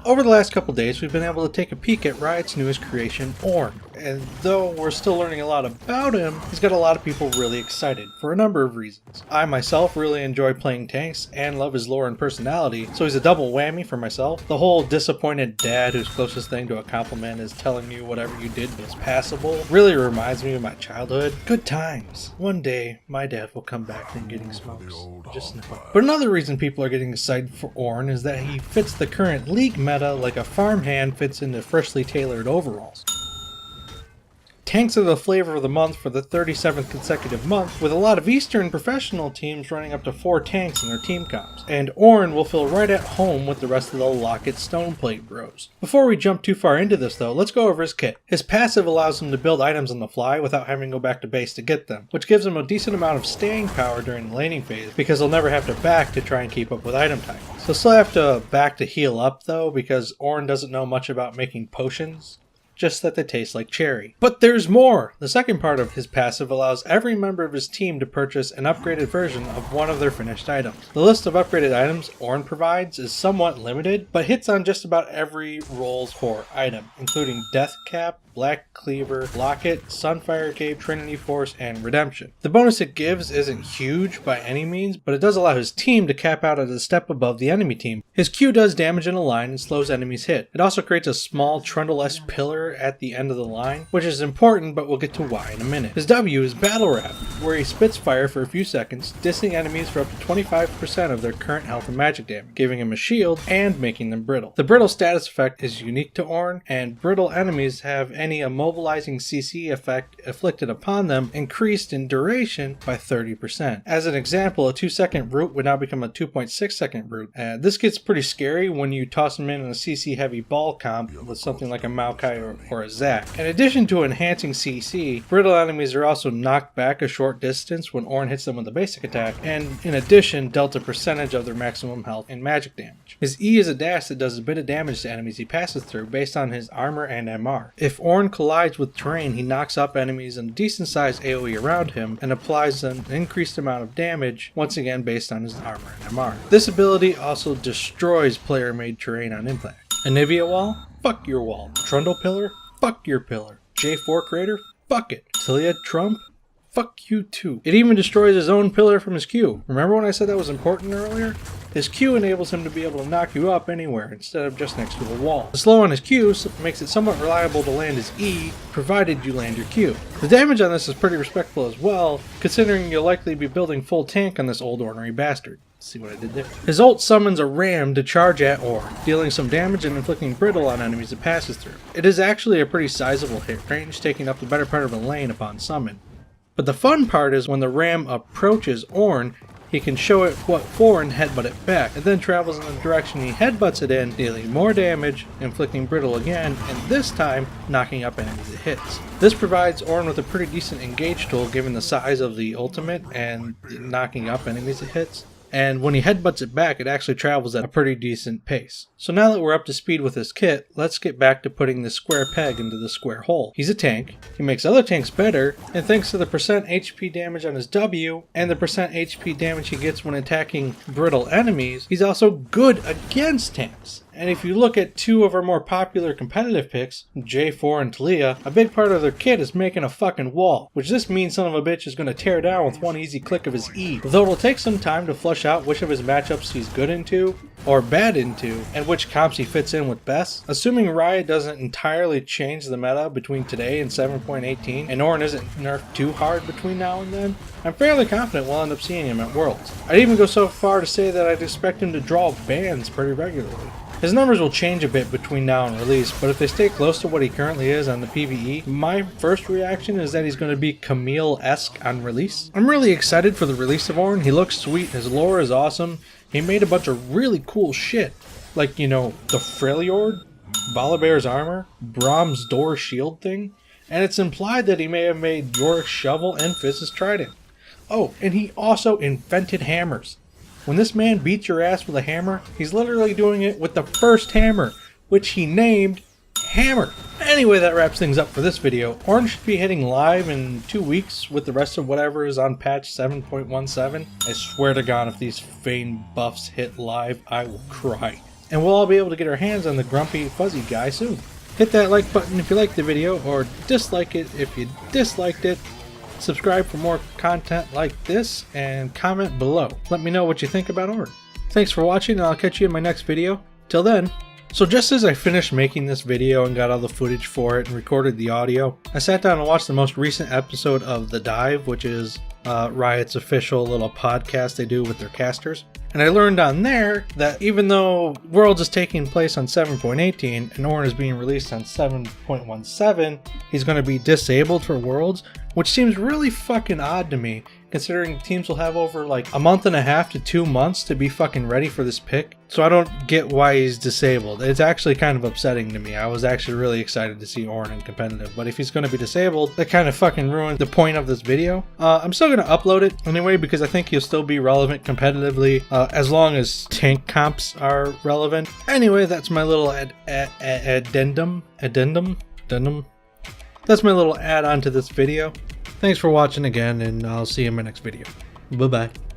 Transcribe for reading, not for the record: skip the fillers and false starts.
Over the last couple days, we've been able to take a peek at Riot's newest creation, Ornn, and though we're still learning a lot about him, he's got a lot of people really excited, for a number of reasons. I myself really enjoy playing tanks, and love his lore and personality, so he's a double whammy for myself. The whole disappointed dad whose closest thing to a compliment is telling you whatever you did was passable really reminds me of my childhood. Good times. One day, my dad will come back from getting smokes. Just know. But another reason people are getting excited for Ornn is that he fits the current league meta like a farmhand fits into freshly tailored overalls. Tanks are the flavor of the month for the 37th consecutive month, with a lot of Eastern professional teams running up to 4 tanks in their team comps, and Ornn will feel right at home with the rest of the Locket Stoneplate bros. Before we jump too far into this though, let's go over his kit. His passive allows him to build items on the fly without having to go back to base to get them, which gives him a decent amount of staying power during the laning phase, because he'll never have to back to try and keep up with item timings. He'll still have to back to heal up though, because Ornn doesn't know much about making potions, just that they taste like cherry. But there's more! The second part of his passive allows every member of his team to purchase an upgraded version of one of their finished items. The list of upgraded items Ornn provides is somewhat limited, but hits on just about every role's core item, including Death Cap, Black Cleaver, Locket, Sunfire Cape, Trinity Force, and Redemption. The bonus it gives isn't huge by any means, but it does allow his team to cap out at a step above the enemy team. His Q does damage in a line and slows enemies hit. It also creates a small Trundle-esque pillar at the end of the line, which is important, but we'll get to why in a minute. His W is Battle Rap, where he spits fire for a few seconds, dissing enemies for up to 25% of their current health and magic damage, giving him a shield and making them brittle. The brittle status effect is unique to Ornn, and brittle enemies have any immobilizing CC effect inflicted upon them increased in duration by 30%. As an example, a 2-second root would now become a 2.6 second root. This gets pretty scary when you toss them in a CC heavy ball comp with something like a Maokai or a Zac. In addition to enhancing CC, brittle enemies are also knocked back a short distance when Ornn hits them with a basic attack, and in addition dealt a percentage of their maximum health and magic damage. His E is a dash that does a bit of damage to enemies he passes through based on his armor and MR. If Ornn collides with terrain, he knocks up enemies in a decent sized AoE around him and applies an increased amount of damage, once again based on his armor and MR. This ability also destroys player made terrain on impact. Anivia Wall? Fuck your wall. Trundle Pillar? Fuck your pillar. J4 Crater? Fuck it. Tilia Trump? Fuck you too. It even destroys his own pillar from his Q. Remember when I said that was important earlier? His Q enables him to be able to knock you up anywhere instead of just next to a wall. The slow on his Q makes it somewhat reliable to land his E, provided you land your Q. The damage on this is pretty respectful as well, considering you'll likely be building full tank on this old ornery bastard. See what I did there? His ult summons a ram to charge at Ornn, dealing some damage and inflicting brittle on enemies it passes through. It is actually a pretty sizable hit range, taking up the better part of a lane upon summon. But the fun part is when the ram approaches Ornn, he can show it what for and headbutt it back. It then travels in the direction he headbutts it in, dealing more damage, inflicting brittle again, and this time knocking up enemies it hits. This provides Ornn with a pretty decent engage tool given the size of the ultimate and knocking up enemies it hits. And when he headbutts it back, it actually travels at a pretty decent pace. So now that we're up to speed with his kit, let's get back to putting the square peg into the square hole. He's a tank, he makes other tanks better, and thanks to the percent HP damage on his W, and the percent HP damage he gets when attacking brittle enemies, he's also good against tanks. And if you look at two of our more popular competitive picks, J4 and Tilia, a big part of their kit is making a fucking wall, which this mean son of a bitch is going to tear down with one easy click of his E. Though it'll take some time to flush out which of his matchups he's good into, or bad into, and which comps he fits in with best. Assuming Riot doesn't entirely change the meta between today and 7.18, and Ornn isn't nerfed too hard between now and then, I'm fairly confident we'll end up seeing him at Worlds. I'd even go so far to say that I'd expect him to draw bans pretty regularly. His numbers will change a bit between now and release, but if they stay close to what he currently is on the PvE, my first reaction is that he's going to be Camille-esque on release. I'm really excited for the release of Ornn. He looks sweet, his lore is awesome, he made a bunch of really cool shit, like, you know, the Freljord, Volibear's armor, Brahm's door shield thing, and it's implied that he may have made Yorick's shovel and Fizz's trident. Oh, and he also invented hammers. When this man beats your ass with a hammer, he's literally doing it with the first hammer, which he named Hammer. Anyway, that wraps things up for this video. Ornn should be hitting live in 2 weeks with the rest of whatever is on patch 7.17. I swear to God, if these Fane buffs hit live, I will cry. and we'll all be able to get our hands on the grumpy fuzzy guy soon. Hit that like button if you liked the video, or dislike it if you disliked it. Subscribe for more content like this, and comment below. Let me know what you think about Ornn. Thanks for watching, and I'll catch you in my next video. Till then. So just as I finished making this video and got all the footage for it and recorded the audio, I sat down and watched the most recent episode of The Dive, which is Riot's official little podcast they do with their casters. And I learned on there that even though Worlds is taking place on 7.18 and Ornn is being released on 7.17, he's going to be disabled for Worlds, which seems really fucking odd to me, considering teams will have over like a month and a half to 2 months to be fucking ready for this pick. So I don't get why he's disabled. It's actually kind of upsetting to me. I was actually really excited to see Ornn in competitive, but if he's going to be disabled, that kind of fucking ruined the point of this video. I'm still going to upload it anyway because I think he'll still be relevant competitively as long as tank comps are relevant. Anyway, that's my little addendum. That's my little add-on to this video. Thanks for watching again, and I'll see you in my next video. Bye-bye.